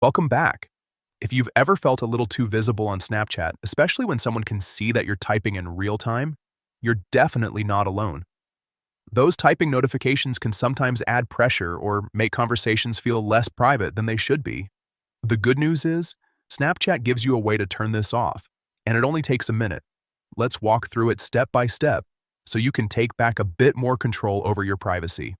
Welcome back. If you've ever felt a little too visible on Snapchat, especially when someone can see that you're typing in real time, you're definitely not alone. Those typing notifications can sometimes add pressure or make conversations feel less private than they should be. The good news is, Snapchat gives you a way to turn this off, and it only takes a minute. Let's walk through it step by step so you can take back a bit more control over your privacy.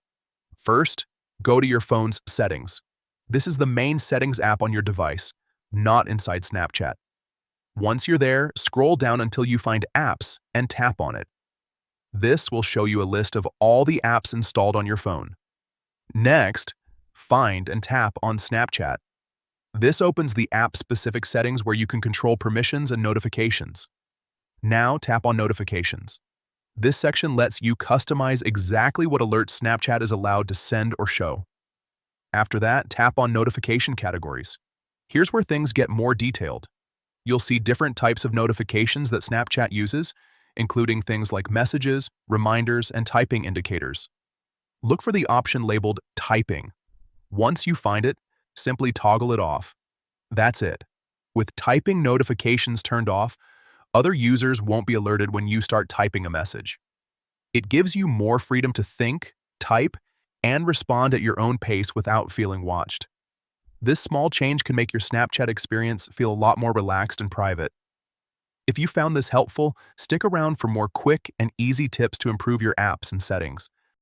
First, go to your phone's settings. This is the main settings app on your device, not inside Snapchat. Once you're there, scroll down until you find Apps and tap on it. This will show you a list of all the apps installed on your phone. Next, find and tap on Snapchat. This opens the app-specific settings where you can control permissions and notifications. Now tap on Notifications. This section lets you customize exactly what alerts Snapchat is allowed to send or show. After that, tap on Notification Categories. Here's where things get more detailed. You'll see different types of notifications that Snapchat uses, including things like messages, reminders, and typing indicators. Look for the option labeled Typing. Once you find it, simply toggle it off. That's it. With typing notifications turned off, other users won't be alerted when you start typing a message. It gives you more freedom to think, type, and respond at your own pace without feeling watched. This small change can make your Snapchat experience feel a lot more relaxed and private. If you found this helpful, stick around for more quick and easy tips to improve your apps and settings.